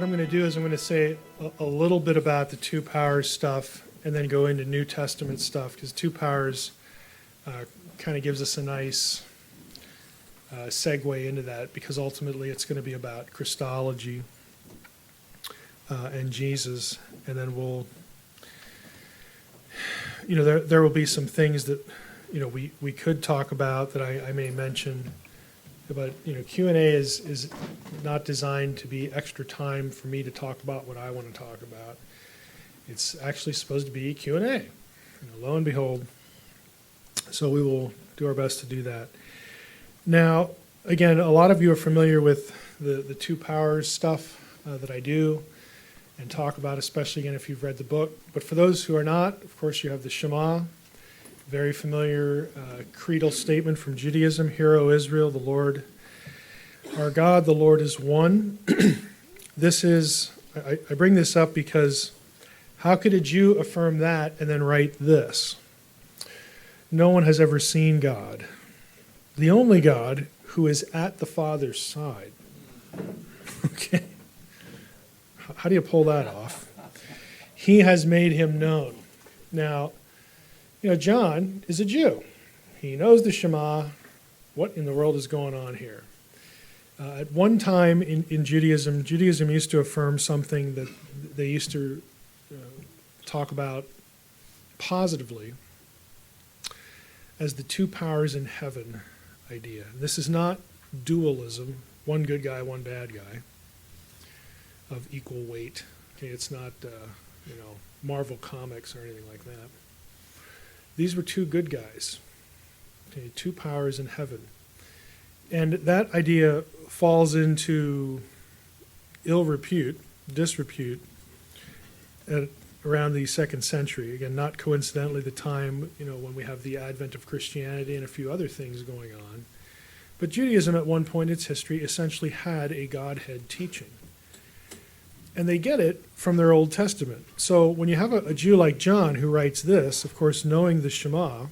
I'm going to do is I'm going to say a little bit about the two powers stuff and then go into New Testament stuff, because two powers kind of gives us a nice segue into that, because ultimately it's going to be about Christology and Jesus. And then we'll, there will be some things that, we could talk about that I may mention. But, Q&A is not designed to be extra time for me to talk about what I want to talk about. It's actually supposed to be Q&A, lo and behold. So we will do our best to do that. Now, again, a lot of you are familiar with the two powers stuff that I do and talk about, especially, again, if you've read the book. But for those who are not, of course, you have the Shema, very familiar creedal statement from Judaism. Hear, O Israel, the Lord our God, the Lord is one. This is, I bring this up because how could a Jew affirm that and then write this? No one has ever seen God, the only God who is at the Father's side. Okay. How do you pull that off? He has made him known. Now, John is a Jew. He knows the Shema. What in the world is going on here? At one time in Judaism used to affirm something that they used to talk about positively as the two powers in heaven idea. This is not dualism, one good guy, one bad guy, of equal weight. Okay, it's not Marvel Comics or anything like that. These were two good guys, okay, two powers in heaven. And that idea falls into ill repute, disrepute, at around the 2nd century. Again, not coincidentally the time, when we have the advent of Christianity and a few other things going on. But Judaism at one point in its history essentially had a Godhead teaching. And they get it from their Old Testament. So when you have a Jew like John who writes this, of course, knowing the Shema,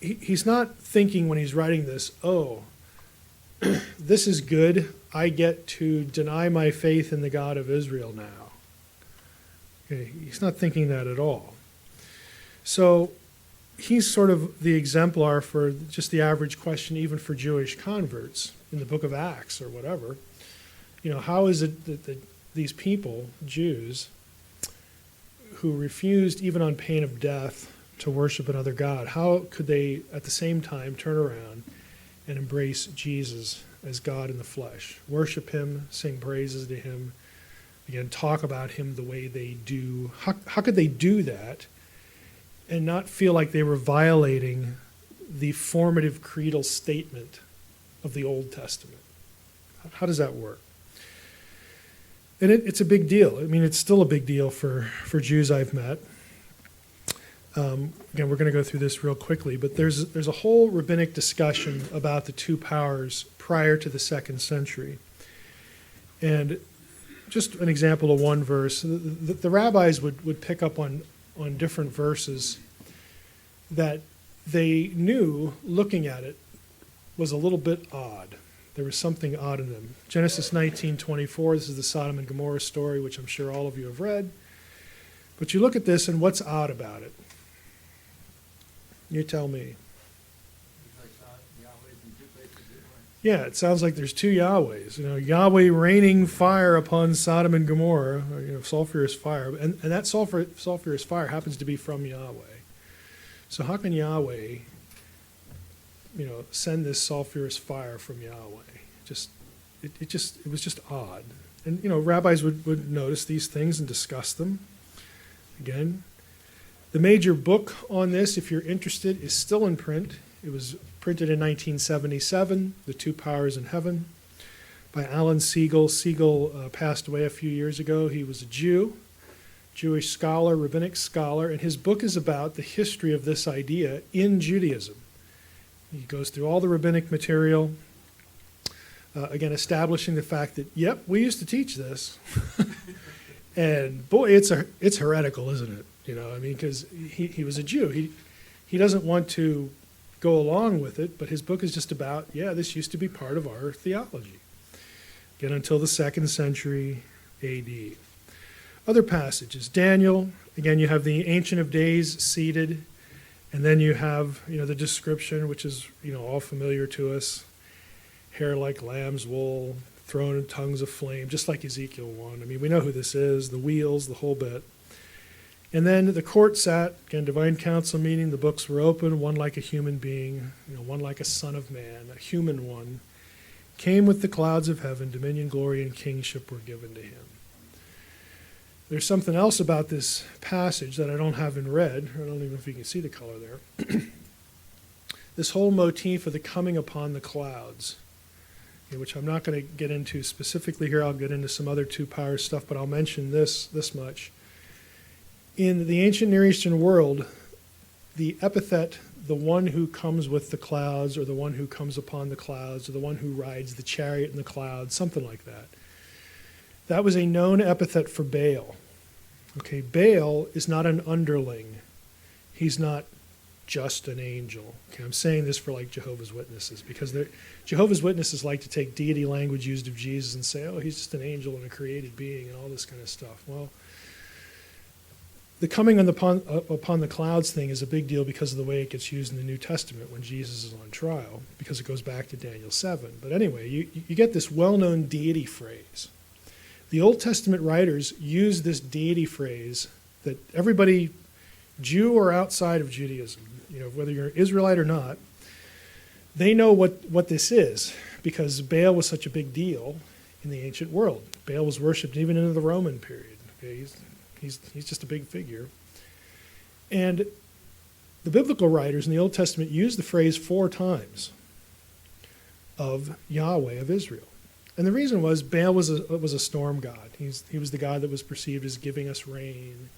he's not thinking when he's writing this, this is good. I get to deny my faith in the God of Israel now. Okay, he's not thinking that at all. So he's sort of the exemplar for just the average question, even for Jewish converts in the book of Acts or whatever. How is it that these people, Jews, who refused even on pain of death to worship another God, how could they at the same time turn around and embrace Jesus as God in the flesh, worship him, sing praises to him, again, talk about him the way they do? How could they do that and not feel like they were violating the formative creedal statement of the Old Testament? How does that work? And it's a big deal. I mean, it's still a big deal for Jews I've met. Again, we're going to go through this real quickly, but there's a whole rabbinic discussion about the two powers prior to the 2nd century. And just an example of one verse, the rabbis would pick up on different verses that they knew, looking at it, was a little bit odd. There was something odd in them. Genesis 19:24, this is the Sodom and Gomorrah story, which I'm sure all of you have read. But you look at this, and what's odd about it? You tell me. Yeah, it sounds like there's two Yahwehs. Yahweh raining fire upon Sodom and Gomorrah, sulfurous fire. And that sulfurous fire happens to be from Yahweh. So how can Yahweh send this sulfurous fire from Yahweh? It was just odd. And, rabbis would notice these things and discuss them. Again, the major book on this, if you're interested, is still in print. It was printed in 1977, The Two Powers in Heaven, by Alan Siegel. Siegel passed away a few years ago. He was a Jew, Jewish scholar, rabbinic scholar, and his book is about the history of this idea in Judaism. He goes through all the rabbinic material, again, establishing the fact that, yep, we used to teach this. And boy, it's heretical, isn't it? Because he was a Jew. He doesn't want to go along with it, but his book is just about, this used to be part of our theology. again, until the 2nd century AD. Other passages, Daniel, again, you have the Ancient of Days seated, and then you have, the description, which is, all familiar to us, hair like lamb's wool, thrown in tongues of flame, just like Ezekiel 1. I mean, we know who this is, the wheels, the whole bit. And then the court sat, again, divine council meeting, the books were open, one like a human being, one like a son of man, a human one, came with the clouds of heaven, dominion, glory, and kingship were given to him. There's something else about this passage that I don't have in red. I don't even know if you can see the color there. This whole motif of the coming upon the clouds, which I'm not going to get into specifically here. I'll get into some other two power stuff, but I'll mention this much. In the ancient Near Eastern world, the epithet, the one who comes with the clouds, or the one who comes upon the clouds, or the one who rides the chariot in the clouds, something like that. That was a known epithet for Baal. Okay, Baal is not an underling. He's not just an angel. Okay, I'm saying this for like Jehovah's Witnesses, because Jehovah's Witnesses like to take deity language used of Jesus and say, oh, he's just an angel and a created being and all this kind of stuff. Well, the coming upon the clouds thing is a big deal because of the way it gets used in the New Testament when Jesus is on trial, because it goes back to Daniel 7. But anyway, you get this well-known deity phrase. The Old Testament writers use this deity phrase that everybody, Jew or outside of Judaism, whether you're an Israelite or not, they know what this is, because Baal was such a big deal in the ancient world. Baal was worshipped even into the Roman period. Okay, he's just a big figure. And the biblical writers in the Old Testament use the phrase 4 times of Yahweh of Israel. And the reason was Baal was a storm god. He was the god that was perceived as giving us rain.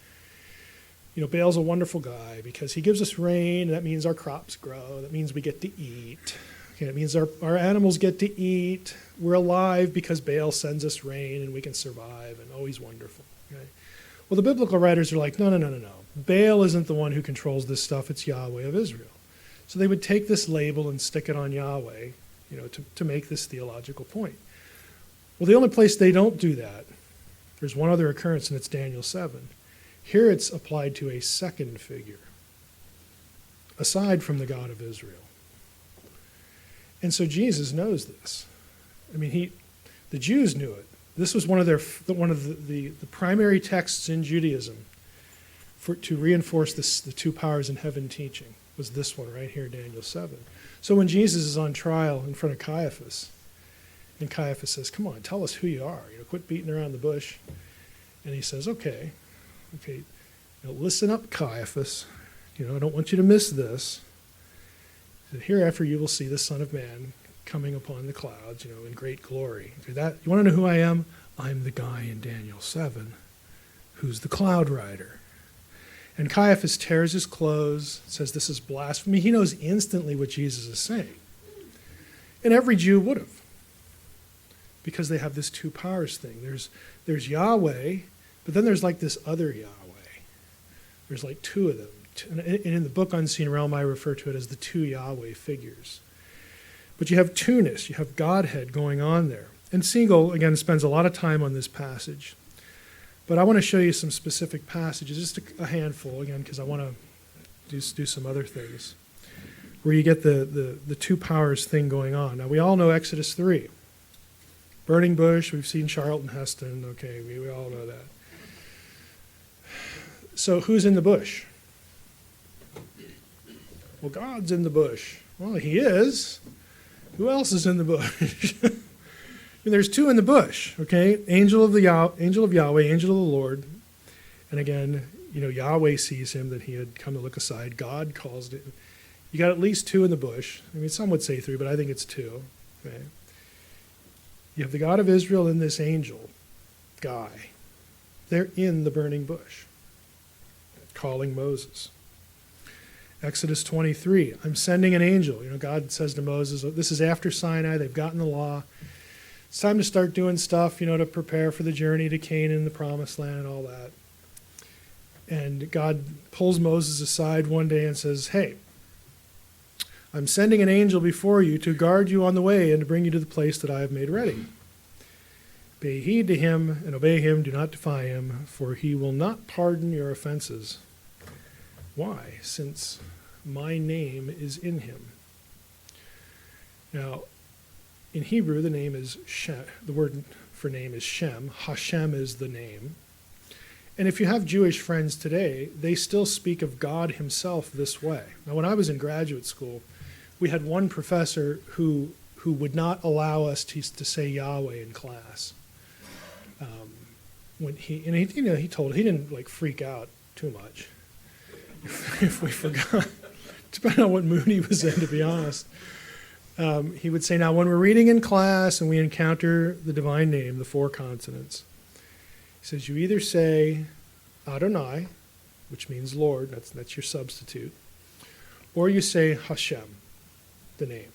Baal's a wonderful guy because he gives us rain, and that means our crops grow. That means we get to eat. Okay, it means our animals get to eat. We're alive because Baal sends us rain, and we can survive, and oh, he's wonderful. Okay? Well, the biblical writers are like, no. Baal isn't the one who controls this stuff. It's Yahweh of Israel. So they would take this label and stick it on Yahweh, to make this theological point. Well, the only place they don't do that, there's one other occurrence, and it's Daniel 7. Here it's applied to a second figure, aside from the God of Israel. And so Jesus knows this. I mean, the Jews knew it. This was one of the primary texts in Judaism to reinforce the two powers in heaven teaching, was this one right here, Daniel 7. So when Jesus is on trial in front of Caiaphas, and Caiaphas says, come on, tell us who you are. Quit beating around the bush. And he says, okay, listen up, Caiaphas. I don't want you to miss this. Hereafter you will see the Son of Man coming upon the clouds, in great glory. You want to know who I am? I'm the guy in Daniel 7 who's the cloud rider. And Caiaphas tears his clothes, says this is blasphemy. He knows instantly what Jesus is saying. And every Jew would have, because they have this two powers thing. There's Yahweh, but then there's like this other Yahweh. There's like two of them. And in the book Unseen Realm, I refer to it as the two Yahweh figures. But you have two-ness, you have Godhead going on there. And Siegel, again, spends a lot of time on this passage. But I want to show you some specific passages, just a handful, again, because I want to do some other things, where you get the two powers thing going on. Now, we all know Exodus 3. Burning bush, we've seen Charlton Heston, okay, we all know that. So who's in the bush? Well, God's in the bush. Well, he is. Who else is in the bush? There's two in the bush, okay? Angel of Yahweh, angel of the Lord. And again, Yahweh sees him that he had come to look aside. God calls it. You got at least two in the bush. I mean, some would say three, but I think it's two. Okay? You have the God of Israel and this angel guy. They're in the burning bush, calling Moses. Exodus 23, I'm sending an angel. God says to Moses, this is after Sinai, they've gotten the law. It's time to start doing stuff, to prepare for the journey to Canaan, the promised land, and all that. And God pulls Moses aside one day and says, hey, I'm sending an angel before you to guard you on the way and to bring you to the place that I have made ready. Pay heed to him and obey him. Do not defy him, for he will not pardon your offenses. Why? Since my name is in him. Now, in Hebrew, the name is Shem. The word for name is Shem. Hashem is the name. And if you have Jewish friends today, they still speak of God himself this way. Now, when I was in graduate school, we had one professor who would not allow us to say Yahweh in class. He didn't like freak out too much if we forgot, depending on what mood he was in, to be honest. He would say, now when we're reading in class and we encounter the divine name, the four consonants, he says, you either say Adonai, which means Lord, that's your substitute, or you say Hashem, the name.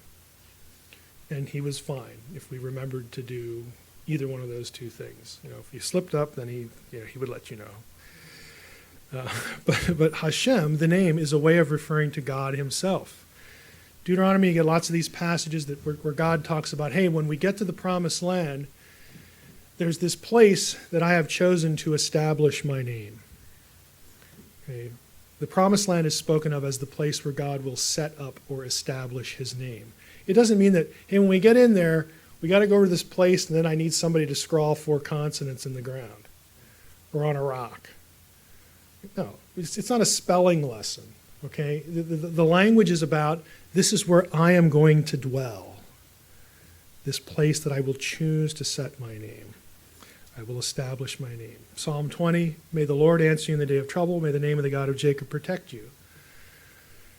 And he was fine if we remembered to do either one of those two things. If you slipped up, then he would let you know. But Hashem, the name, is a way of referring to God himself. Deuteronomy, you get lots of these passages where God talks about, hey, when we get to the promised land, there's this place that I have chosen to establish my name. Okay. The promised land is spoken of as the place where God will set up or establish his name. It doesn't mean that, hey, when we get in there, we got to go to this place and then I need somebody to scrawl four consonants in the ground or on a rock. No, it's not a spelling lesson, okay? The language is about, this is where I am going to dwell, this place that I will choose to set my name. I will establish my name. Psalm 20, may the Lord answer you in the day of trouble. May the name of the God of Jacob protect you.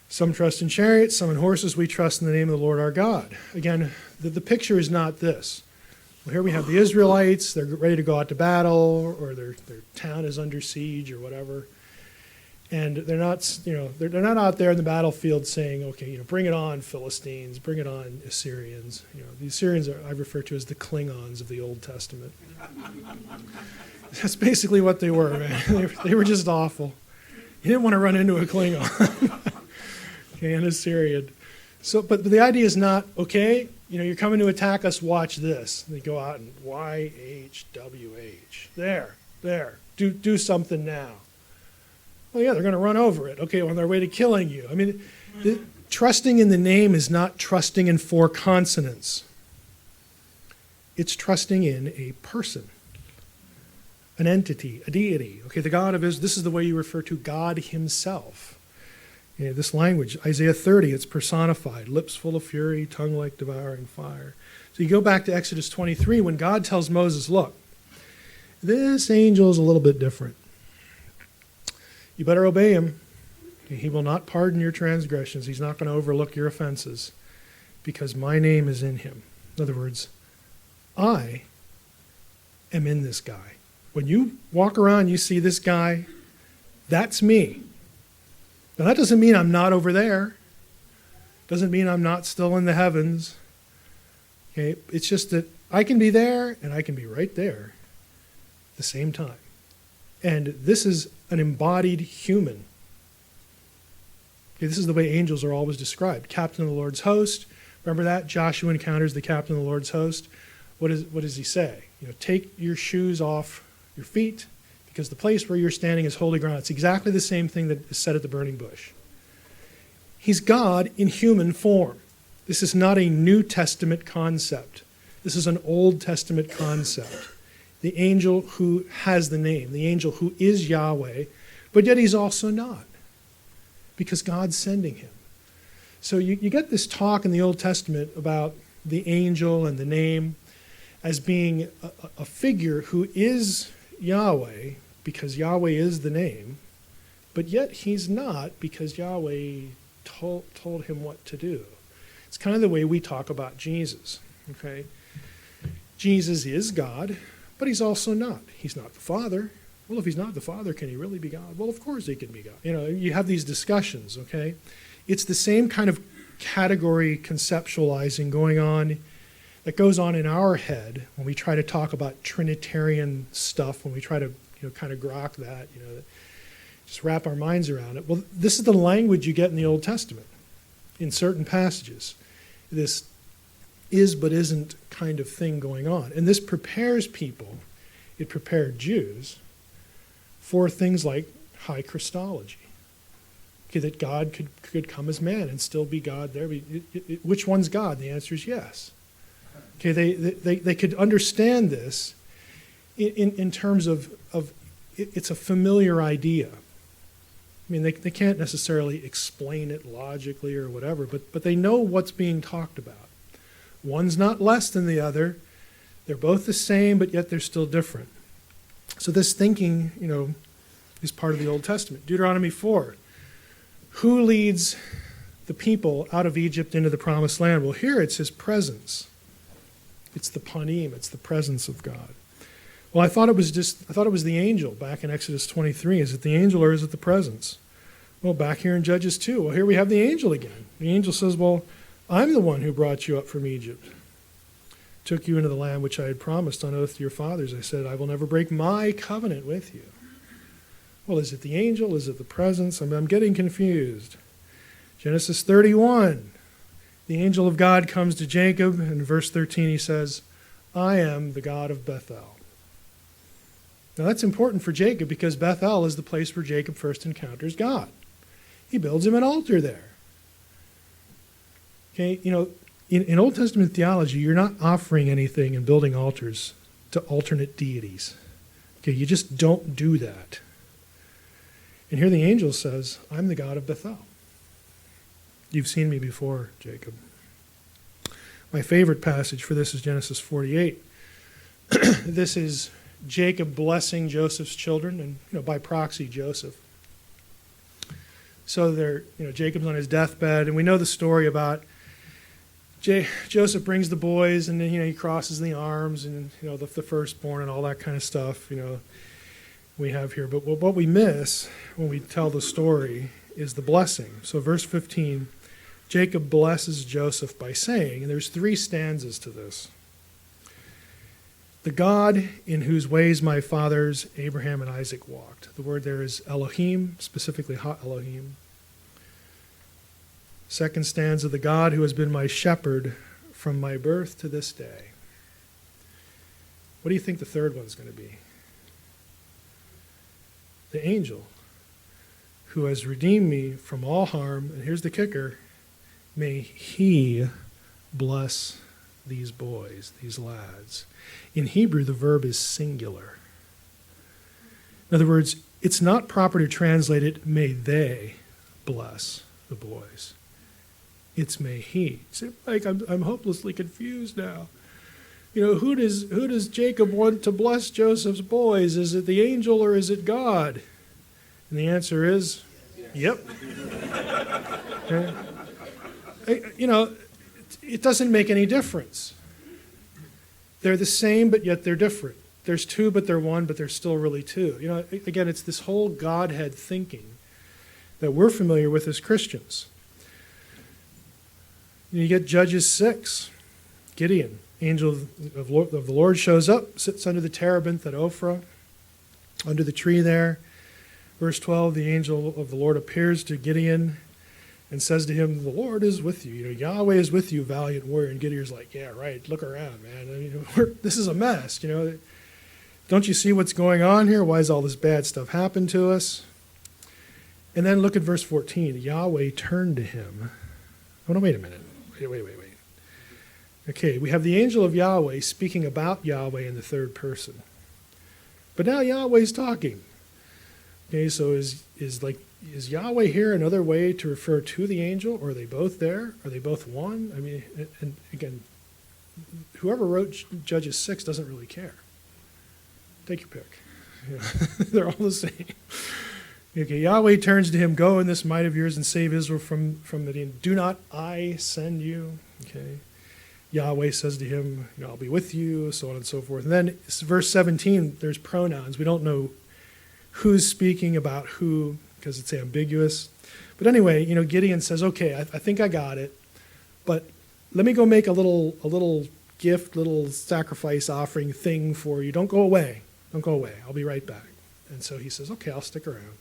Some trust in chariots, some in horses. We trust in the name of the Lord our God. Again, the picture is not this. Well, here we have the Israelites. They're ready to go out to battle, or their town is under siege or whatever. And they're not, they're not out there in the battlefield saying, okay, bring it on, Philistines, bring it on, Assyrians. The Assyrians I refer to as the Klingons of the Old Testament. That's basically what they were, man. They were just awful. You didn't want to run into a Klingon. Okay, an Assyrian. So, but the idea is not, okay, you're coming to attack us, watch this. And they go out and YHWH. There, do something now. Well, yeah, they're going to run over it. Okay, on their way to killing you. I mean, trusting in the name is not trusting in four consonants. It's trusting in a person, an entity, a deity. Okay, the God of Israel, this is the way you refer to God himself. This language, Isaiah 30, it's personified, lips full of fury, tongue like devouring fire. So you go back to Exodus 23 when God tells Moses, look, this angel is a little bit different. You better obey him. He will not pardon your transgressions. He's not going to overlook your offenses because my name is in him. In other words, I am in this guy. When you walk around, you see this guy, that's me. Now, that doesn't mean I'm not over there. Doesn't mean I'm not still in the heavens. Okay? It's just that I can be there and I can be right there at the same time. And this is an embodied human. Okay, this is the way angels are always described. Captain of the Lord's host. Remember that? Joshua encounters the captain of the Lord's host. What does he say? Take your shoes off your feet, because the place where you're standing is holy ground. It's exactly the same thing that is said at the burning bush. He's God in human form. This is not a New Testament concept. This is an Old Testament concept. The angel who has the name, the angel who is Yahweh, but yet he's also not, because God's sending him. So you get this talk in the Old Testament about the angel and the name as being a figure who is Yahweh, because Yahweh is the name, but yet he's not, because Yahweh told him what to do. It's kind of the way we talk about Jesus. Okay, Jesus is God, but he's also not. He's not the Father. Well, if he's not the Father, can he really be God? Well, of course he can be God. You have these discussions, okay? It's the same kind of category conceptualizing going on that goes on in our head when we try to talk about Trinitarian stuff, when we try to kind of grok that, just wrap our minds around it. Well, this is the language you get in the Old Testament in certain passages. This is but isn't kind of thing going on. And this prepares people, it prepared Jews, for things like high Christology. Okay, that God could come as man and still be God there. Which one's God? The answer is yes. Okay, they could understand this in terms of it's a familiar idea. I mean, they can't necessarily explain it logically or whatever, but they know what's being talked about. One's not less than the other. They're both the same, but yet they're still different. So this thinking, is part of the Old Testament. Deuteronomy 4. Who leads the people out of Egypt into the promised land? Well, here it's his presence. It's the panim, it's the presence of God. Well, I thought it was the angel back in Exodus 23. Is it the angel or is it the presence? Well, back here in Judges 2, well, here we have the angel again. The angel says, well, I'm the one who brought you up from Egypt, took you into the land which I had promised on oath to your fathers. I said, I will never break my covenant with you. Well, is it the angel? Is it the presence? I'm getting confused. Genesis 31, the angel of God comes to Jacob. In verse 13 he says, I am the God of Bethel. Now that's important for Jacob because Bethel is the place where Jacob first encounters God. He builds him an altar there. Okay, in Old Testament theology, you're not offering anything and building altars to alternate deities. Okay, you just don't do that. And here the angel says, I'm the God of Bethel. You've seen me before, Jacob. My favorite passage for this is Genesis 48. This is Jacob blessing Joseph's children, and by proxy, Joseph. So Jacob's on his deathbed, and we know the story about Joseph brings the boys, and then he crosses the arms, and the firstborn, and all that kind of stuff. We have here. But what we miss when we tell the story is the blessing. So verse 15, Jacob blesses Joseph by saying, and there's 3 stanzas to this. The God in whose ways my fathers Abraham and Isaac walked. The word there is Elohim, specifically Ha Elohim. Second stanza, the God who has been my shepherd from my birth to this day. What do you think the third one's going to be? The angel who has redeemed me from all harm, and here's the kicker, may he bless these boys, these lads. In Hebrew, the verb is singular. In other words, it's not proper to translate it, may they bless the boys. It's may he. See, Mike, I'm hopelessly confused now. Who does Jacob want to bless Joseph's boys? Is it the angel or is it God? And the answer is, yep. It doesn't make any difference. They're the same, but yet they're different. There's 2, but they're 1, but they're still really 2. Again, it's this whole Godhead thinking that we're familiar with as Christians. You get Judges 6, Gideon. Angel of the Lord shows up, sits under the terebinth at Ophrah, under the tree there. Verse 12, the angel of the Lord appears to Gideon and says to him, the Lord is with you. Yahweh is with you, valiant warrior. And Gideon's like, yeah, right, look around, man. This is a mess. Don't you see what's going on here? Why has all this bad stuff happened to us? And then look at verse 14. Yahweh turned to him. Oh, no, wait a minute. Wait. Okay, we have the angel of Yahweh speaking about Yahweh in the third person. But now Yahweh's talking. Okay, so is Yahweh here another way to refer to the angel, or are they both there? Are they both one? I mean, and again, whoever wrote Judges 6 doesn't really care. Take your pick. They're all the same. Okay, Yahweh turns to him, go in this might of yours and save Israel from Midian. Do not I send you? Okay. Yahweh says to him, I'll be with you, so on and so forth. And then verse 17, there's pronouns. We don't know who's speaking about who because it's ambiguous. But anyway, Gideon says, okay, I think I got it, but let me go make a little gift, little sacrifice offering thing for you. Don't go away. I'll be right back. And so he says, okay, I'll stick around.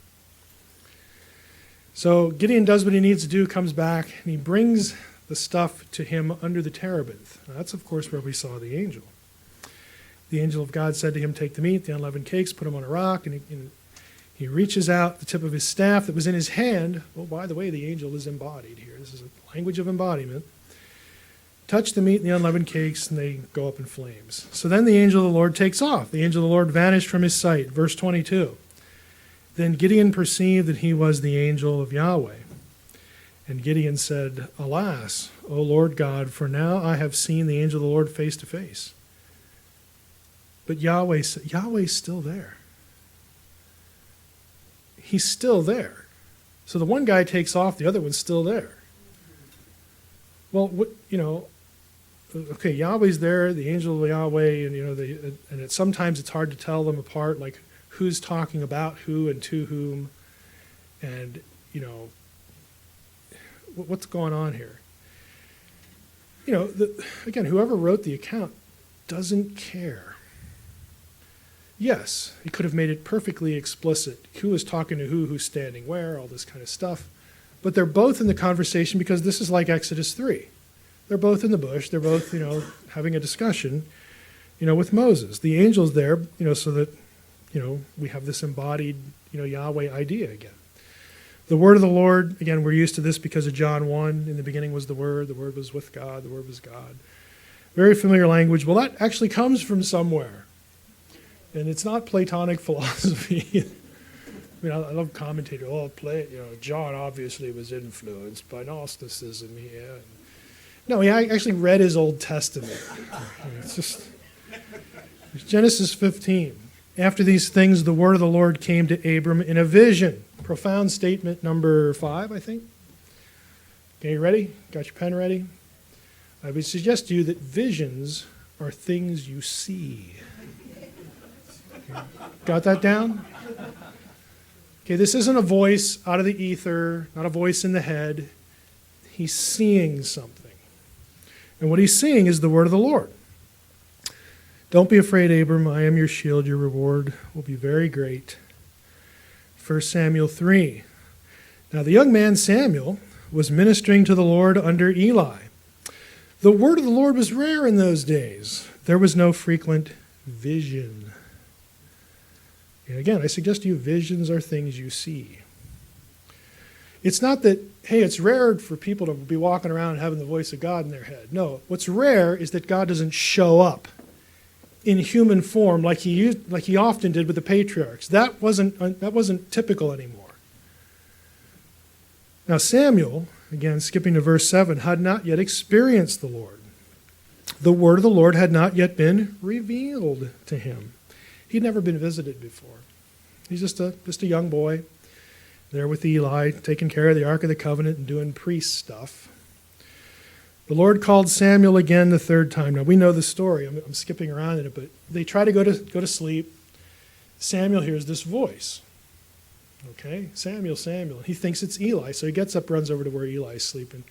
So Gideon does what he needs to do, comes back, and he brings the stuff to him under the terebinth. Now, that's, of course, where we saw the angel. The angel of God said to him, take the meat, the unleavened cakes, put them on a rock, and he reaches out the tip of his staff that was in his hand. Well, by the way, the angel is embodied here. This is a language of embodiment. Touch the meat and the unleavened cakes, and they go up in flames. So then the angel of the Lord takes off. The angel of the Lord vanished from his sight. Verse 22. Then Gideon perceived that he was the angel of Yahweh. And Gideon said, alas, O Lord God, for now I have seen the angel of the Lord face to face. But Yahweh's still there. He's still there. So the one guy takes off, the other one's still there. Well, okay, Yahweh's there, the angel of Yahweh, and sometimes it's hard to tell them apart, like who's talking about who and to whom, and what's going on here. Again, whoever wrote the account doesn't care. Yes, he could have made it perfectly explicit who is talking to who's standing where, all this kind of stuff. But they're both in the conversation because this is like Exodus 3. They're both in the bush. They're both, having a discussion, with Moses. The angel's there, so that, we have this embodied, Yahweh idea again. The word of the Lord, again, we're used to this because of John 1. In the beginning was the Word was with God, the Word was God. Very familiar language. Well, that actually comes from somewhere. And it's not Platonic philosophy. I love commentators. John obviously was influenced by Gnosticism here. No, he actually read his Old Testament. It's Genesis 15. After these things, the word of the Lord came to Abram in a vision. Profound statement number 5, I think. Okay, you ready? Got your pen ready? I would suggest to you that visions are things you see. Got that down? Okay, this isn't a voice out of the ether, not a voice in the head. He's seeing something. And what he's seeing is the word of the Lord. Don't be afraid, Abram. I am your shield. Your reward will be very great. 1 Samuel 3. Now the young man Samuel was ministering to the Lord under Eli. The word of the Lord was rare in those days. There was no frequent vision. And again, I suggest to you, visions are things you see. It's not that, hey, it's rare for people to be walking around and having the voice of God in their head. No, what's rare is that God doesn't show up in human form like he often did with the patriarchs. That wasn't typical anymore. Now Samuel, again skipping to verse 7, had not yet experienced the Lord. The word of the Lord had not yet been revealed to him. He'd never been visited before. He's just a young boy there with Eli, taking care of the Ark of the Covenant and doing priest stuff. The Lord called Samuel again the third time. Now we know the story. I'm skipping around in it, but they try to go to sleep. Samuel hears this voice. Okay, Samuel, Samuel. He thinks it's Eli, so he gets up, runs over to where Eli's sleeping.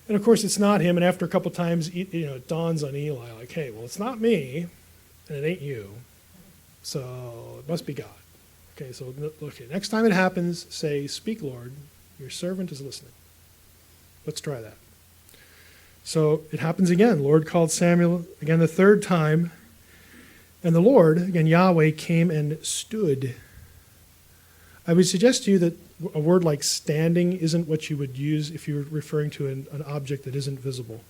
And of course, it's not him. And after a couple times, it dawns on Eli, like, hey, well, it's not me, and it ain't you, so it must be God. Okay, so next time it happens, say, speak, Lord, your servant is listening. Let's try that. So it happens again. Lord called Samuel again the third time, and the Lord, again, Yahweh, came and stood. I would suggest to you that a word like standing isn't what you would use if you were referring to an object that isn't visible,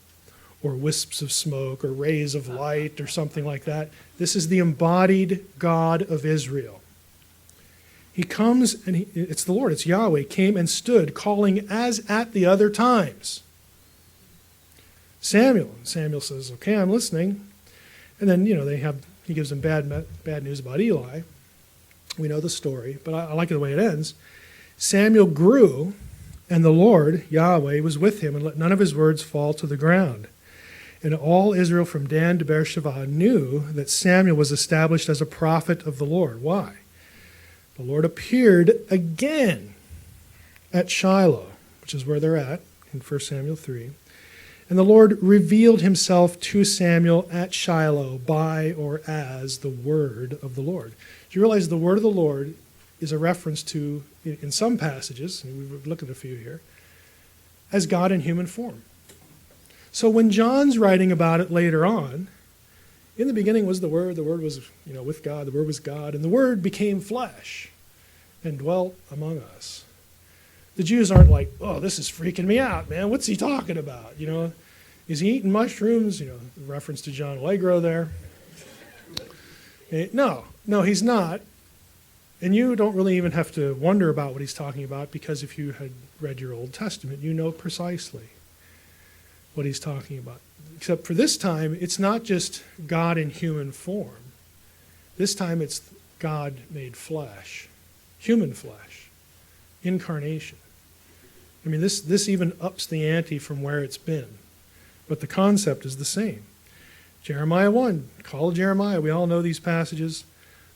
or wisps of smoke, or rays of light, or something like that. This is the embodied God of Israel. He comes, and it's the Lord, it's Yahweh, came and stood, calling as at the other times. Samuel says, okay, I'm listening. And then, he gives them bad news about Eli. We know the story, but I like the way it ends. Samuel grew, and the Lord, Yahweh, was with him, and let none of his words fall to the ground. And all Israel from Dan to Beersheba knew that Samuel was established as a prophet of the Lord. Why? The Lord appeared again at Shiloh, which is where they're at in 1 Samuel 3. And the Lord revealed himself to Samuel at Shiloh by or as the word of the Lord. Do you realize the word of the Lord is a reference to, in some passages, and we've looked at a few here, as God in human form. So when John's writing about it later on, in the beginning was the Word was, with God, the Word was God, and the Word became flesh and dwelt among us. The Jews aren't like, oh, this is freaking me out, man. What's he talking about? Is he eating mushrooms? Reference to John Allegro there. No, he's not. And you don't really even have to wonder about what he's talking about, because if you had read your Old Testament, you know precisely what he's talking about. Except for this time, it's not just God in human form. This time it's God made flesh, human flesh, incarnation. I mean, this even ups the ante from where it's been. But the concept is the same. Jeremiah 1, call of Jeremiah. We all know these passages.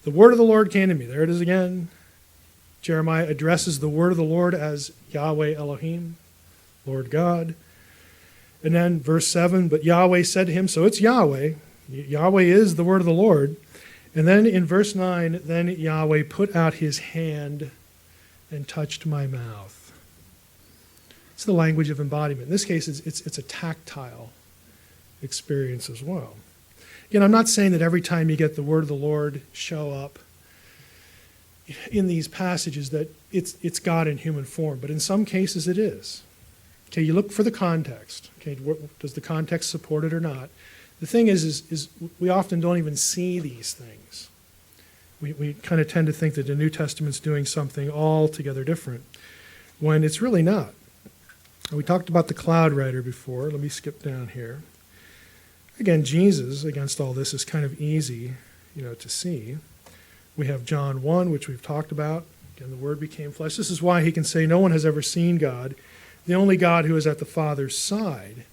The word of the Lord came to me. There it is again. Jeremiah addresses the word of the Lord as Yahweh Elohim, Lord God. And then verse 7, but Yahweh said to him, so it's Yahweh. Yahweh is the word of the Lord. And then in verse 9, then Yahweh put out his hand and touched my mouth. It's the language of embodiment. In this case, it's a tactile experience as well. Again, I'm not saying that every time you get the word of the Lord show up in these passages that it's God in human form, but in some cases it is. Okay, you look for the context. Okay, does the context support it or not? The thing is we often don't even see these things. We kind of tend to think that the New Testament's doing something altogether different, when it's really not. We talked about the cloud rider before. Let me skip down here. Again, Jesus, against all this, is kind of easy, to see. We have John 1, which we've talked about. Again, the Word became flesh. This is why he can say, no one has ever seen God. The only God who is at the Father's side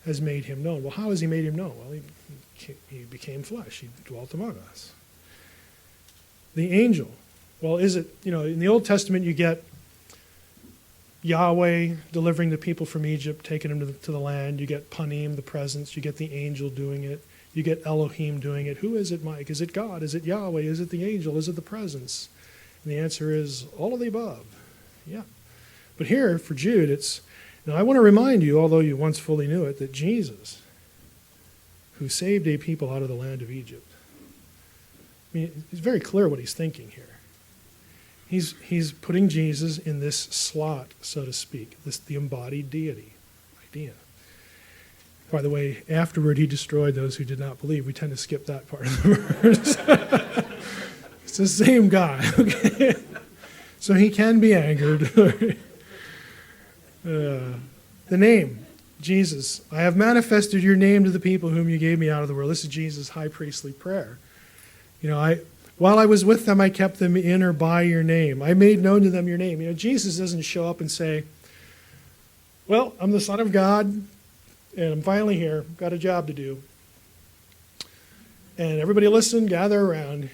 has made him known. Well, how has he made him known? Well, he became flesh. He dwelt among us. The angel. Well, is it, in the Old Testament you get Yahweh delivering the people from Egypt, taking them to the land. You get Panim, the presence. You get the angel doing it. You get Elohim doing it. Who is it, Mike? Is it God? Is it Yahweh? Is it the angel? Is it the presence? And the answer is all of the above. Yeah. But here, for Jude, now I want to remind you, although you once fully knew it, that Jesus, who saved a people out of the land of Egypt, I mean, it's very clear what he's thinking here. He's putting Jesus in this slot, so to speak, the embodied deity idea. By the way, afterward he destroyed those who did not believe. We tend to skip that part of the verse. It's the same guy, okay? So he can be angered. The name, Jesus. I have manifested your name to the people whom you gave me out of the world. This is Jesus' high priestly prayer. While I was with them, I kept them in or by your name. I made known to them your name. Jesus doesn't show up and say, well, I'm the Son of God, and I'm finally here. Got a job to do. And everybody listen, gather around.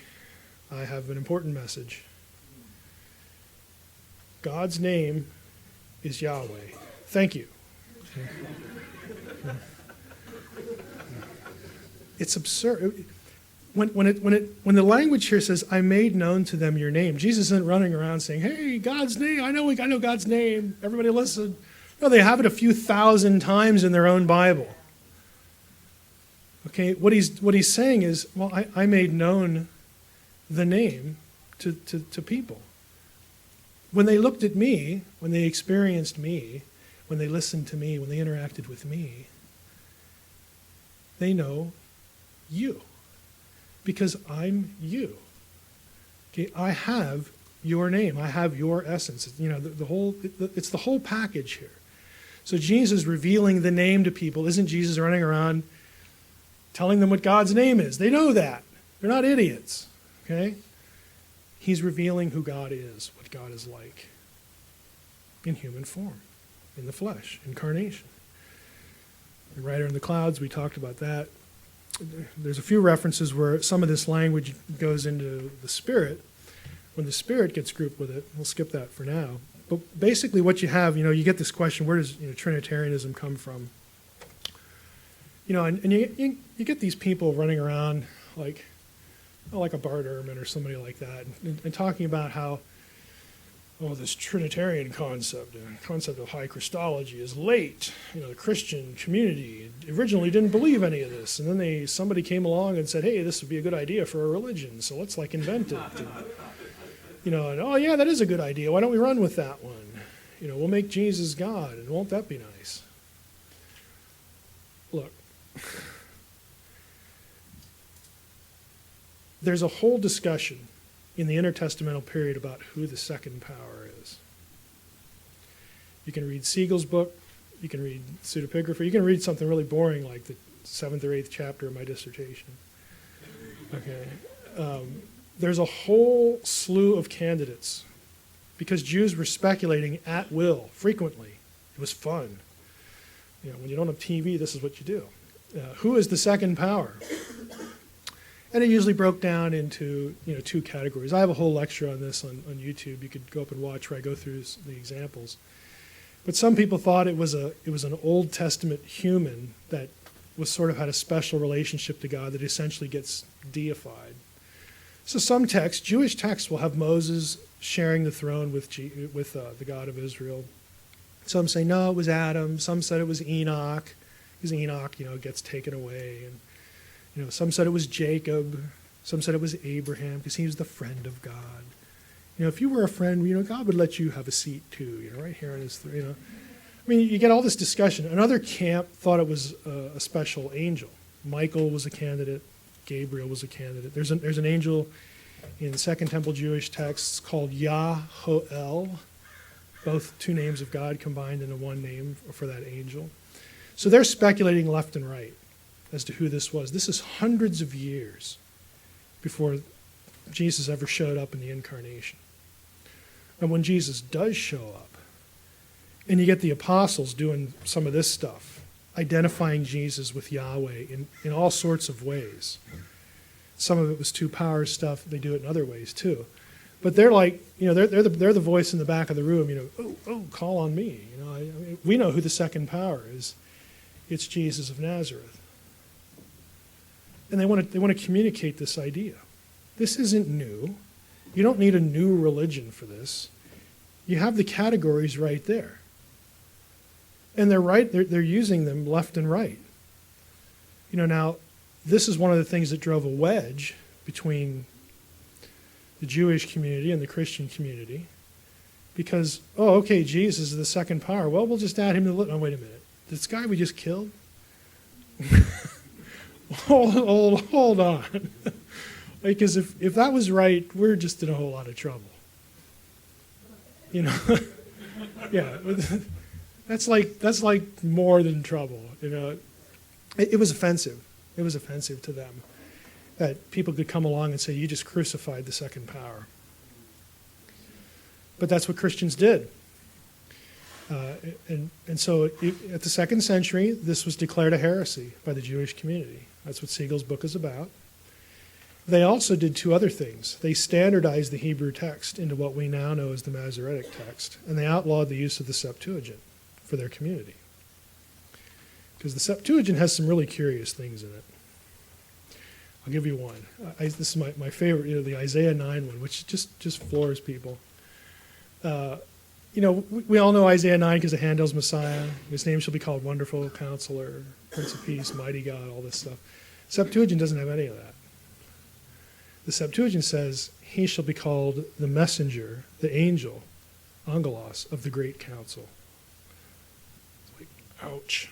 I have an important message. God's name is Yahweh. Thank you. It's absurd. When the language here says, I made known to them your name, Jesus isn't running around saying, hey, God's name, I know God's name, everybody listen. No, they have it a few thousand times in their own Bible. Okay, what he's saying is, well, I made known the name to people. When they looked at me, when they experienced me, when they listened to me, when they interacted with me, they know you. Because I'm you. Okay, I have your name. I have your essence. It's the whole package here. So Jesus revealing the name to people, isn't Jesus running around telling them what God's name is? They know that. They're not idiots. Okay? He's revealing who God is, what God is like in human form, in the flesh, incarnation. The rider in the clouds, we talked about that. There's a few references where some of this language goes into the Spirit. When the Spirit gets grouped with it, we'll skip that for now. But basically what you have, you get this question, where does Trinitarianism come from? And you get these people running around like a Bart Ehrman or somebody like that, and talking about how, this Trinitarian concept, the concept of high Christology is late. The Christian community originally didn't believe any of this, and then somebody came along and said, hey, this would be a good idea for a religion, so let's invent it. And, oh yeah, that is a good idea. Why don't we run with that one? We'll make Jesus God, and won't that be nice? Look, there's a whole discussion in the intertestamental period about who the second power is. You can read Siegel's book, you can read pseudepigraphy, you can read something really boring like the 7th or 8th chapter of my dissertation. Okay. There's a whole slew of candidates because Jews were speculating at will frequently. It was fun. When you don't have TV, this is what you do. Who is the second power? And it usually broke down into 2 categories. I have a whole lecture on this on YouTube. You could go up and watch where I go through the examples. But some people thought it was an Old Testament human that was sort of had a special relationship to God that essentially gets deified. So some texts, Jewish texts, will have Moses sharing the throne with the God of Israel. Some say no, it was Adam. Some said it was Enoch, because Enoch gets taken away. And some said it was Jacob. Some said it was Abraham because he was the friend of God. If you were a friend, God would let you have a seat too, right here in his, I mean, you get all this discussion. Another camp thought it was a special angel. Michael was a candidate. Gabriel was a candidate. There's an angel in Second Temple Jewish texts called Yah-ho-el, both 2 names of God combined into one name for that angel. So they're speculating left and right as to who this was. This is hundreds of years before Jesus ever showed up in the incarnation. And when Jesus does show up, and you get the apostles doing some of this stuff, identifying Jesus with Yahweh in all sorts of ways. Some of it was 2 power stuff. They do it in other ways too. But they're like, they're the voice in the back of the room. Oh, call on me. We know who the second power is. It's Jesus of Nazareth. And they want to communicate this idea. This isn't new. You don't need a new religion for this. You have the categories right there. And they're right, they're using them left and right. Now, this is one of the things that drove a wedge between the Jewish community and the Christian community. Because, okay, Jesus is the second power. Well, we'll just add him to the list. Oh, wait a minute. This guy we just killed? hold on. Because if that was right, we're just in a whole lot of trouble. Yeah. That's like more than trouble. It was offensive. It was offensive to them that people could come along and say, you just crucified the second power. But that's what Christians did. And so at the 2nd century, this was declared a heresy by the Jewish community. That's what Siegel's book is about. They also did 2 other things. They standardized the Hebrew text into what we now know as the Masoretic text, and they outlawed the use of the Septuagint for their community. Because the Septuagint has some really curious things in it. I'll give you one. This is my favorite, the Isaiah 9 one, which just floors people. We all know Isaiah 9 because of Handel's Messiah. His name shall be called Wonderful Counselor, Prince of Peace, Mighty God, all this stuff. Septuagint doesn't have any of that. The Septuagint says, he shall be called the messenger, the angel, angelos, of the great council. It's like, ouch.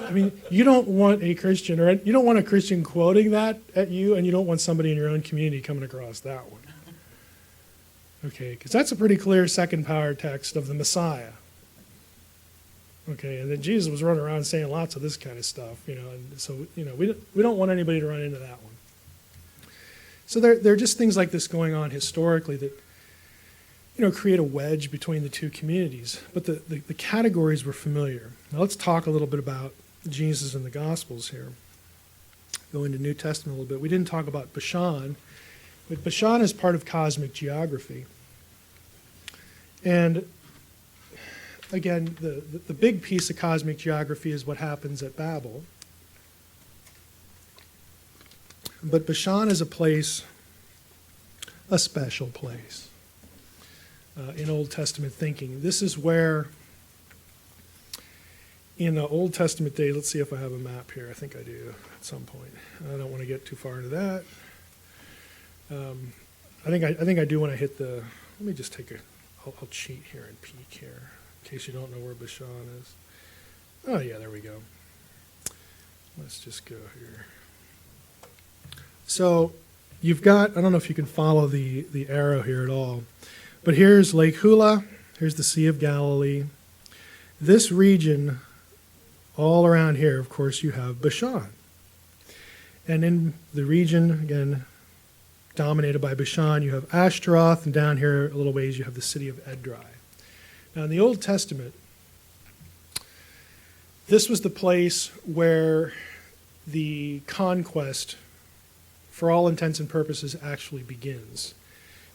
I mean, you don't want a Christian quoting that at you, and you don't want somebody in your own community coming across that one. Okay, because that's a pretty clear second power text of the Messiah. Okay, and then Jesus was running around saying lots of this kind of stuff, and so, we don't want anybody to run into that one. So there are just things like this going on historically that, create a wedge between the 2 communities. But the categories were familiar. Now let's talk a little bit about Jesus and the Gospels here. Go into New Testament a little bit. We didn't talk about Bashan, but Bashan is part of cosmic geography. And again, the big piece of cosmic geography is what happens at Babel. But Bashan is a place, a special place. in Old Testament thinking. This is where, in the Old Testament day, let's see if I have a map here. I think I do at some point. I don't want to get too far into that. I think I do when I hit the. Let me just take a. I'll cheat here and peek here in case you don't know where Bashan is. Oh yeah, there we go. Let's just go here. So you've got. I don't know if you can follow the arrow here at all, but here's Lake Hula. Here's the Sea of Galilee. This region, all around here, of course, you have Bashan. And in the region, again, dominated by Bashan, you have Ashtaroth, and down here a little ways you have the city of Edrei. Now in the Old Testament, this was the place where the conquest, for all intents and purposes, actually begins.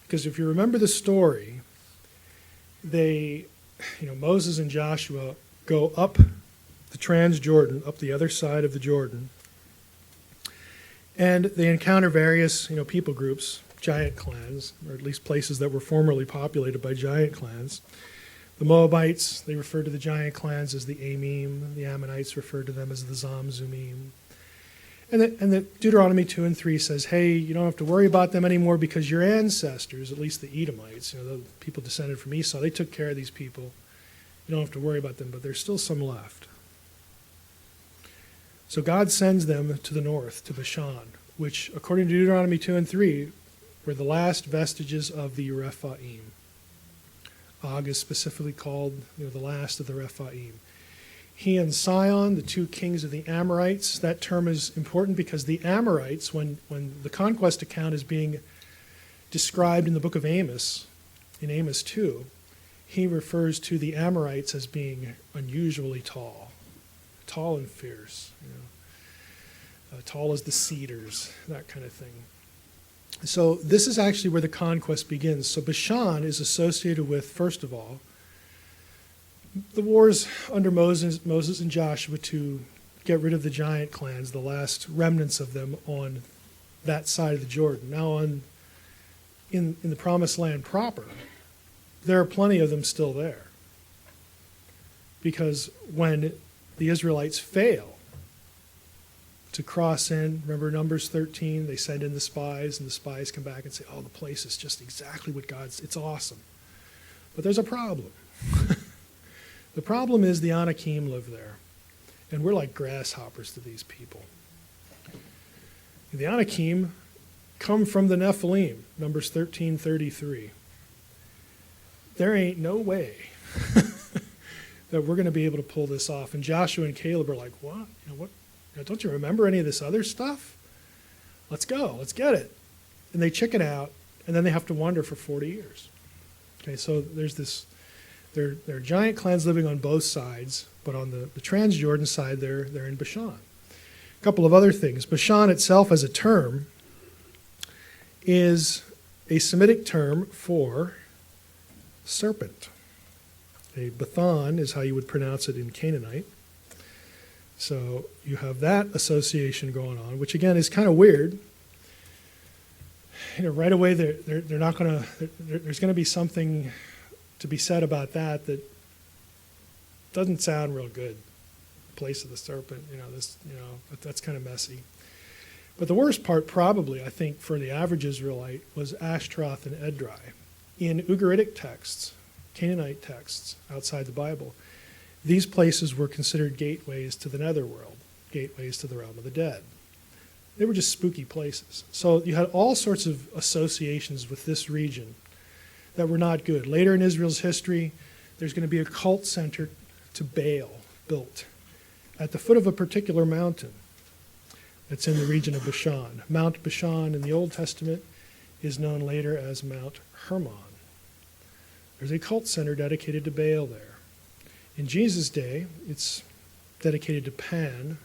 Because if you remember the story, Moses and Joshua go up the Transjordan, up the other side of the Jordan, and they encounter various, people groups, giant clans, or at least places that were formerly populated by giant clans. The Moabites, they referred to the giant clans as the Amim. The Ammonites referred to them as the Zamzumim. And the Deuteronomy 2 and 3 says, hey, you don't have to worry about them anymore because your ancestors, at least the Edomites, the people descended from Esau, they took care of these people. You don't have to worry about them, but there's still some left. So God sends them to the north, to Bashan, which, according to Deuteronomy 2 and 3, were the last vestiges of the Rephaim. Og is specifically called the last of the Rephaim. He and Sihon, the two kings of the Amorites, that term is important because the Amorites, when the conquest account is being described in the book of Amos, in Amos 2, he refers to the Amorites as being unusually tall and fierce, tall as the cedars, that kind of thing. So this is actually where the conquest begins. So Bashan is associated with, first of all, the wars under Moses and Joshua to get rid of the giant clans, the last remnants of them on that side of the Jordan. Now in the Promised Land proper, there are plenty of them still there. Because when the Israelites fail to cross in, remember Numbers 13, they send in the spies, and the spies come back and say, oh, the place is just exactly what it's awesome. But there's a problem. The problem is the Anakim live there, and we're like grasshoppers to these people. The Anakim come from the Nephilim, Numbers 13:33. There ain't no way that we're going to be able to pull this off. And Joshua and Caleb are like, what? Don't you remember any of this other stuff? Let's go. Let's get it. And they chicken out, and then they have to wander for 40 years. Okay, so there's this. There are giant clans living on both sides, but on the Transjordan side, they're in Bashan. A couple of other things. Bashan itself as a term is a Semitic term for serpent. A Bathan is how you would pronounce it in Canaanite. So you have that association going on, which again is kind of weird. Right away they're not going to. There's going to be something to be said about that doesn't sound real good. Place of the serpent, that's kind of messy. But the worst part probably, I think, for the average Israelite was Ashtaroth and Edrei. In Ugaritic texts, Canaanite texts outside the Bible, these places were considered gateways to the netherworld, gateways to the realm of the dead. They were just spooky places. So you had all sorts of associations with this region that were not good. Later in Israel's history, there's going to be a cult center to Baal built at the foot of a particular mountain that's in the region of Bashan. Mount Bashan in the Old Testament is known later as Mount Hermon. There's a cult center dedicated to Baal there. In Jesus' day, it's dedicated to Pan,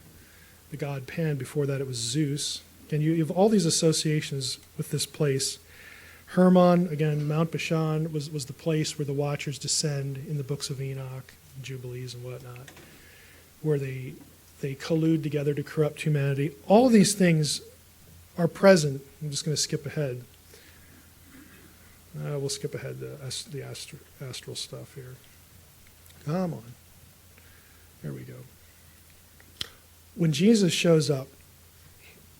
the god Pan. Before that, it was Zeus. And you have all these associations with this place. Hermon, again, Mount Bashan was the place where the Watchers descend in the books of Enoch, Jubilees and whatnot, where they collude together to corrupt humanity. All these things are present. I'm just going to skip ahead. We'll skip ahead to the astral stuff here. Come on. There we go. When Jesus shows up,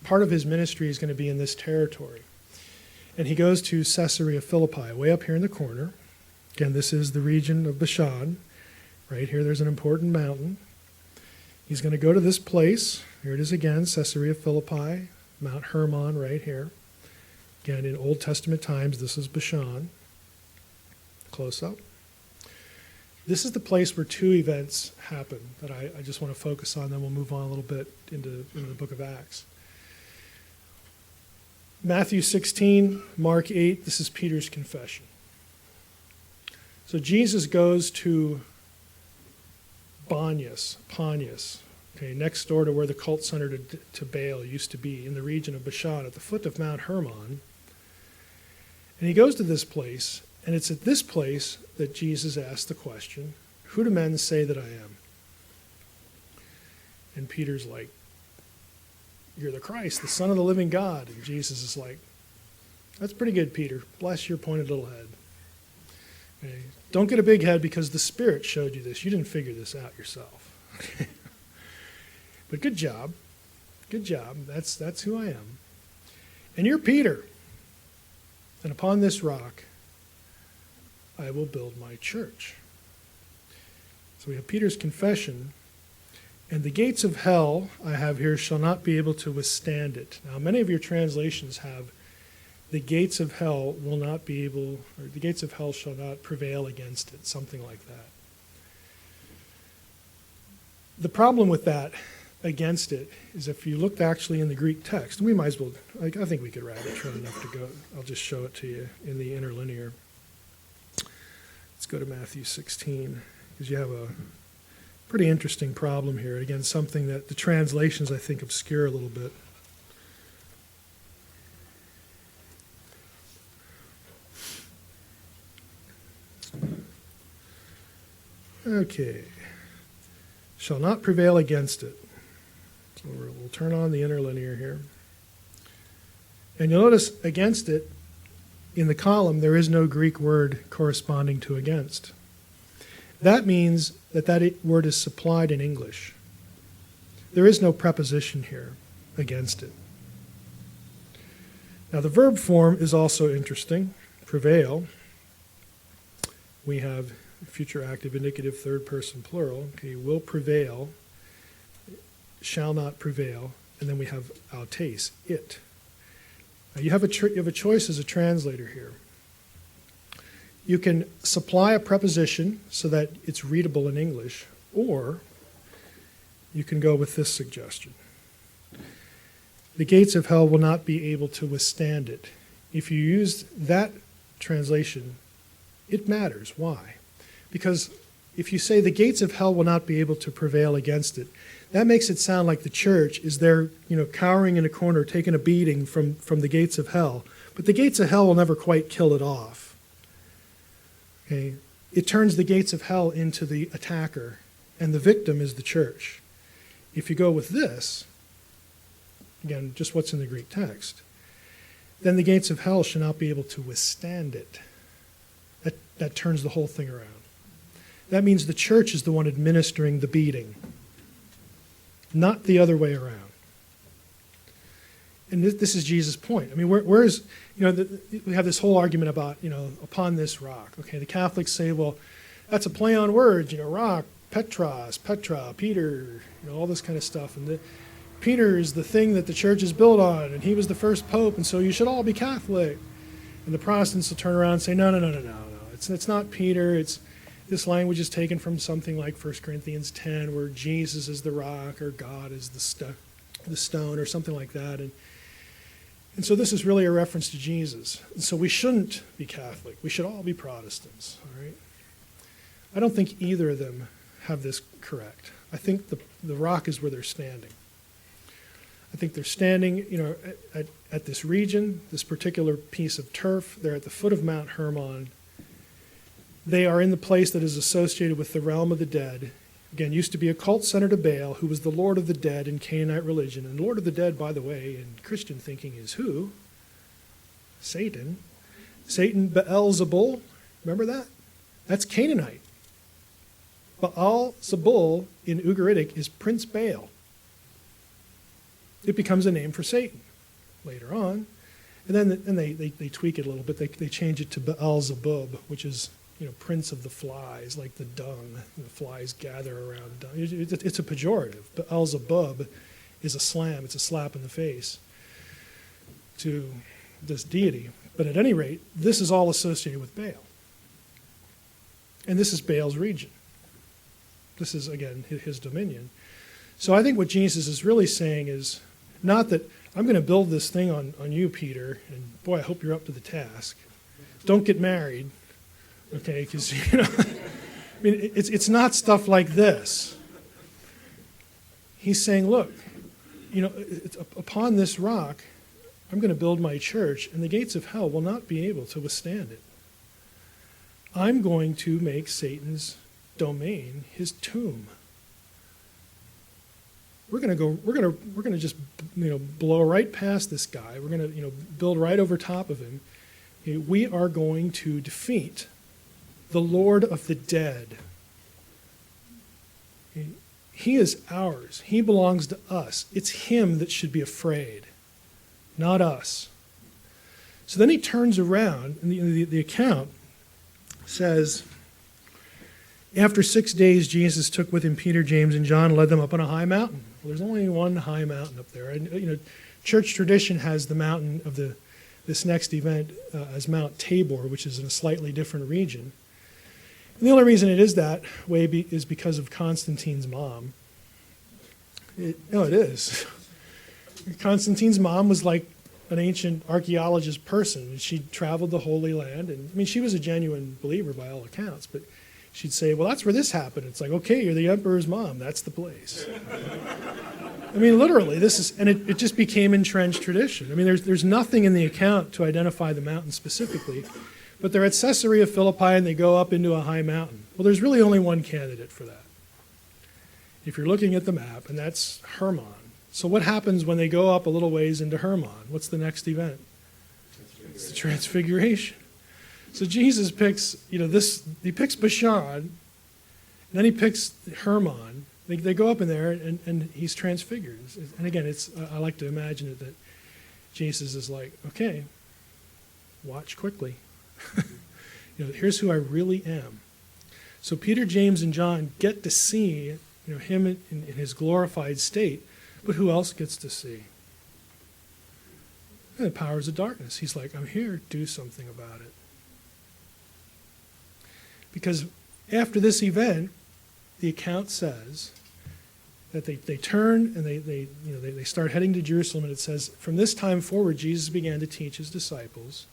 part of his ministry is going to be in this territory. And he goes to Caesarea Philippi, way up here in the corner. Again, this is the region of Bashan. Right here, there's an important mountain. He's going to go to this place. Here it is again, Caesarea Philippi, Mount Hermon right here. Again, in Old Testament times, this is Bashan. Close up. This is the place where two events happen that I just want to focus on, then we'll move on a little bit into the book of Acts. Matthew 16, Mark 8, this is Peter's confession. So Jesus goes to Banyas, okay, next door to where the cult center to Baal used to be, in the region of Bashan, at the foot of Mount Hermon. And he goes to this place, and it's at this place that Jesus asked the question, "Who do men say that I am?" And Peter's like, "You're the Christ, the Son of the living God." And Jesus is like, "That's pretty good, Peter. Bless your pointed little head. Okay. Don't get a big head because the Spirit showed you this. You didn't figure this out yourself." But good job. Good job. That's who I am. And you're Peter. And upon this rock, I will build my church. So we have Peter's confession. And the gates of hell, I have here, shall not be able to withstand it. Now, many of your translations have, the gates of hell will not be able, or the gates of hell shall not prevail against it, something like that. The problem with that, against it, is if you looked actually in the Greek text, we might as well, I think we could rabbit trail enough to go. I'll just show it to you in the interlinear. Let's go to Matthew 16, because you have a pretty interesting problem here. Again, something that the translations, I think, obscure a little bit. Okay. Shall not prevail against it. So we'll turn on the interlinear here. And you'll notice against it, in the column, there is no Greek word corresponding to against. That means that word is supplied in English. There is no preposition here against it. Now the verb form is also interesting. Prevail. We have future active, indicative, third person plural. Okay, will prevail, shall not prevail, and then we have autes, it. Now you have a choice as a translator here. You can supply a preposition so that it's readable in English, or you can go with this suggestion. The gates of hell will not be able to withstand it. If you use that translation, it matters. Why? Because if you say the gates of hell will not be able to prevail against it, that makes it sound like the church is there, cowering in a corner, taking a beating from the gates of hell. But the gates of hell will never quite kill it off. Okay? It turns the gates of hell into the attacker, and the victim is the church. If you go with this, again, just what's in the Greek text, then the gates of hell shall not be able to withstand it. That turns the whole thing around. That means the church is the one administering the beating, not the other way around. And this is Jesus' point. I mean, where's, we have this whole argument about, upon this rock. Okay, the Catholics say, well, that's a play on words, rock, Petros, Petra, Peter, all this kind of stuff. And Peter is the thing that the church is built on, and he was the first pope, and so you should all be Catholic. And the Protestants will turn around and say, no. It's not Peter. This language is taken from something like 1 Corinthians 10, where Jesus is the rock, or God is the stone, or something like that. And so this is really a reference to Jesus. And so we shouldn't be Catholic. We should all be Protestants. All right? I don't think either of them have this correct. I think the rock is where they're standing. I think they're standing, at this region, this particular piece of turf. They're at the foot of Mount Hermon. They are in the place that is associated with the realm of the dead. Again, used to be a cult center to Baal, who was the Lord of the dead in Canaanite religion. And Lord of the dead, by the way, in Christian thinking is who? Satan. Satan, Beelzebul, remember that? That's Canaanite. Baal-zebul in Ugaritic is Prince Baal. It becomes a name for Satan later on. And then they tweak it a little bit. They change it to Beelzebub, which is, prince of the flies, like the dung. The flies gather around dung. It's a pejorative. Beelzebub is a slam. It's a slap in the face to this deity. But at any rate, this is all associated with Baal. And this is Baal's region. This is, again, his dominion. So I think what Jesus is really saying is not that I'm going to build this thing on you, Peter, and boy, I hope you're up to the task. Don't get married, okay? Because, it's not stuff like this. He's saying, look, upon this rock, I'm going to build my church, and the gates of hell will not be able to withstand it. I'm going to make Satan's domain his tomb. We're going to just blow right past this guy. We're going to build right over top of him. We are going to defeat the Lord of the dead. He is ours. He belongs to us. It's him that should be afraid, not us. So then he turns around, and the account says, after 6 days, Jesus took with him Peter, James, and John, and led them up on a high mountain. Well, there's only one high mountain up there. And, church tradition has the mountain of this next event as Mount Tabor, which is in a slightly different region. And the only reason it is that way is because of Constantine's mom. It is. Constantine's mom was like an ancient archaeologist person. She traveled the Holy Land, and she was a genuine believer by all accounts, but she'd say, well, that's where this happened. It's like, okay, you're the emperor's mom. That's the place. Literally, it just became entrenched tradition. There's nothing in the account to identify the mountain specifically, but they're at Caesarea Philippi, and they go up into a high mountain. Well, there's really only one candidate for that, if you're looking at the map, and that's Hermon. So what happens when they go up a little ways into Hermon? What's the next event? It's the Transfiguration. So Jesus picks, he picks Bashan, and then he picks Hermon. They go up in there, and he's transfigured. And again, I like to imagine it that Jesus is like, okay, watch quickly. Here's who I really am. So Peter, James, and John get to see, him in his glorified state, but who else gets to see? The powers of darkness. He's like, I'm here, do something about it. Because after this event, the account says that they turn and they start heading to Jerusalem, and it says, from this time forward, Jesus began to teach his disciples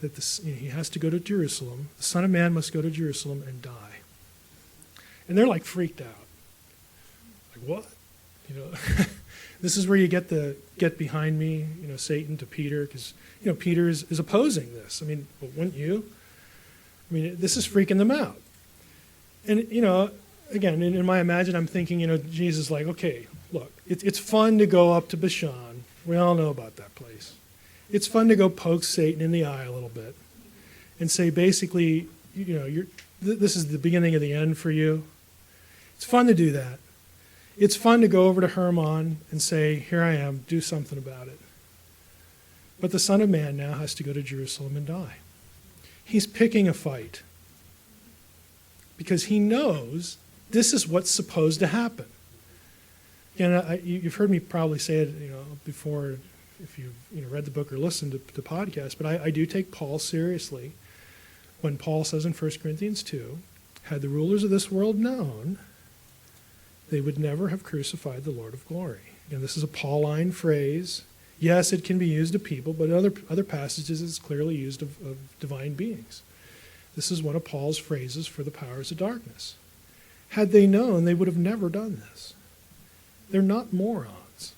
that he has to go to Jerusalem. The Son of Man must go to Jerusalem and die. And they're like freaked out. Like, what? This is where you get behind me, Satan to Peter, because, Peter is opposing this. Well, wouldn't you? This is freaking them out. And, again, in my imagine, I'm thinking, Jesus like, okay, look, it's fun to go up to Bashan. We all know about that place. It's fun to go poke Satan in the eye a little bit and say, basically, this is the beginning of the end for you. It's fun to do that. It's fun to go over to Hermon and say, here I am, do something about it. But the Son of Man now has to go to Jerusalem and die. He's picking a fight because he knows this is what's supposed to happen. Again, you've heard me probably say it, before, if you've read the book or listened to the podcast, but I do take Paul seriously when Paul says in 1 Corinthians 2, had the rulers of this world known, they would never have crucified the Lord of glory. Again, this is a Pauline phrase. Yes, it can be used of people, but in other passages it's clearly used of divine beings. This is one of Paul's phrases for the powers of darkness. Had they known, they would have never done this. They're not morons.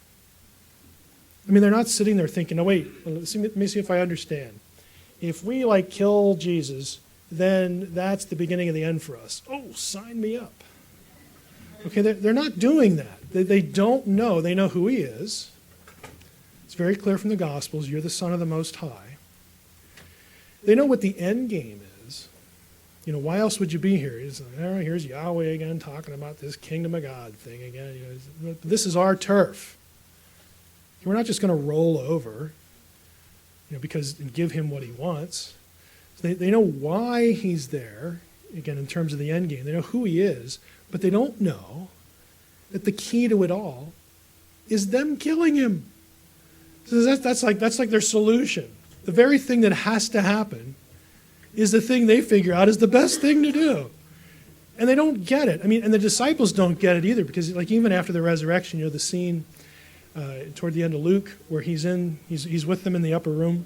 They're not sitting there thinking, oh, wait, let me see if I understand. If we, kill Jesus, then that's the beginning of the end for us. Oh, sign me up. Okay, they're not doing that. They don't know. They know who he is. It's very clear from the Gospels. You're the Son of the Most High. They know what the end game is. You know, why else would you be here? He's like, all right, here's Yahweh again talking about this kingdom of God thing again. You know, this is our turf. We're not just going to roll over, you know, and give him what he wants. They know why he's there, again, in terms of the end game. They know who he is, but they don't know that the key to it all is them killing him. So that's like their solution. The very thing that has to happen is the thing they figure out is the best thing to do. And they don't get it. I mean, and the disciples don't get it either, because like even after the resurrection, you know, the scene toward the end of Luke where he's with them in the upper room.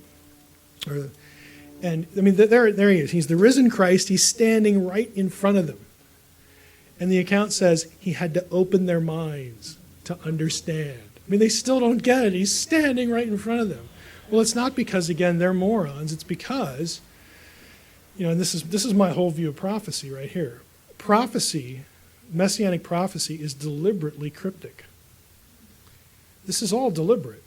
And I mean, there he is. He's the risen Christ. He's standing right in front of them. And the account says he had to open their minds to understand. I mean, they still don't get it. He's standing right in front of them. Well, it's not because, again, they're morons. It's because, you know, and this is my whole view of prophecy right here. Prophecy, Messianic prophecy, is deliberately cryptic. This is all deliberate.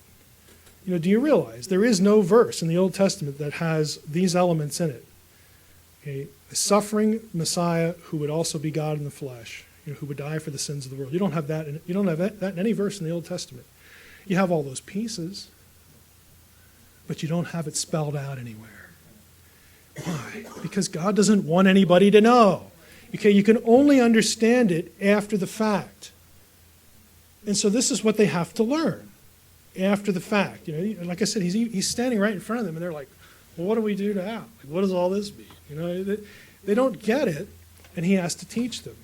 You know, do you realize there is no verse in the Old Testament that has these elements in it? Okay, a suffering Messiah who would also be God in the flesh, you know, who would die for the sins of the world. You don't have that. You don't have that in any verse in the Old Testament. You have all those pieces, but you don't have it spelled out anywhere. Why? Because God doesn't want anybody to know. Okay, you can only understand it after the fact. And so this is what they have to learn after the fact. You know, like I said, he's standing right in front of them, and they're like, well, what do we do now? Like, what does all this mean? You know, they don't get it, and he has to teach them.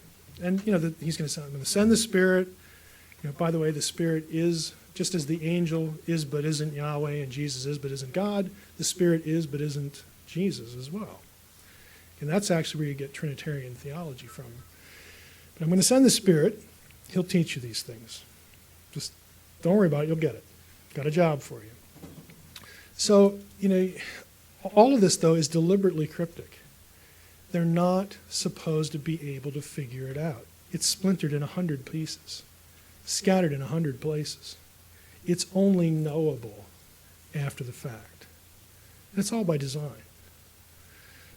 And, you know, he's going to send the Spirit. You know, by the way, the Spirit is, just as the angel is but isn't Yahweh, and Jesus is but isn't God, the Spirit is but isn't Jesus as well. And that's actually where you get Trinitarian theology from. But I'm going to send the Spirit. He'll teach you these things. Just don't worry about it. You'll get it. Got a job for you. So, you know, all of this, though, is deliberately cryptic. They're not supposed to be able to figure it out. It's splintered in 100 pieces, scattered in 100 places. It's only knowable after the fact. And it's all by design.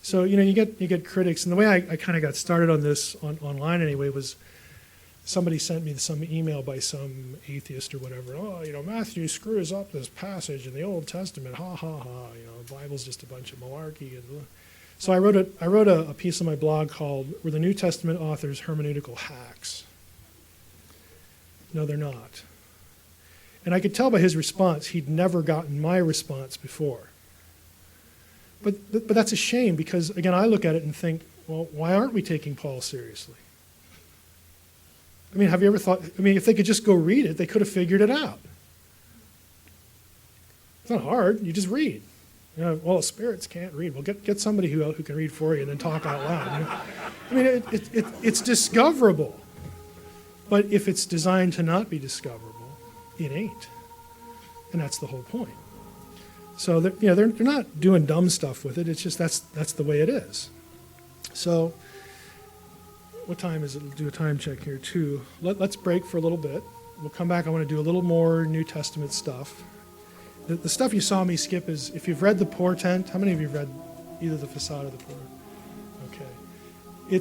So, you know, you get critics, and the way I kind of got started on this online anyway was somebody sent me some email by some atheist or whatever. Oh, you know, Matthew screws up this passage in the Old Testament. Ha ha ha. You know, the Bible's just a bunch of malarkey. So I wrote a piece on my blog called "Were the New Testament Authors Hermeneutical Hacks?" No, they're not. And I could tell by his response he'd never gotten my response before. But that's a shame, because again, I look at it and think, well, why aren't we taking Paul seriously? I mean, have you ever thought, I mean, if they could just go read it, they could have figured it out. It's not hard. You just read. You know, well, spirits can't read. Well, get somebody who can read for you and then talk out loud. You know? I mean, it's discoverable. But if it's designed to not be discoverable, it ain't. And that's the whole point. So they're not doing dumb stuff with it. It's just that's the way it is. So what time is it? We'll do a time check here too. Let's break for a little bit. We'll come back. I want to do a little more New Testament stuff. The stuff you saw me skip is, if you've read The Portent, how many of you have read either the Facade or the Portent? Okay.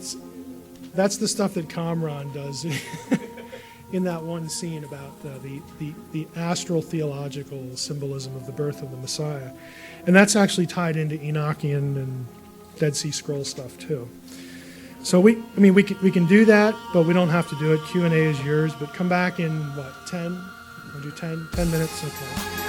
That's the stuff that Qumran does in that one scene about the astral theological symbolism of the birth of the Messiah. And that's actually tied into Enochian and Dead Sea Scroll stuff too. So we can do that, but we don't have to do it. Q&A is yours, but come back in, 10? We'll do 10 minutes? Okay.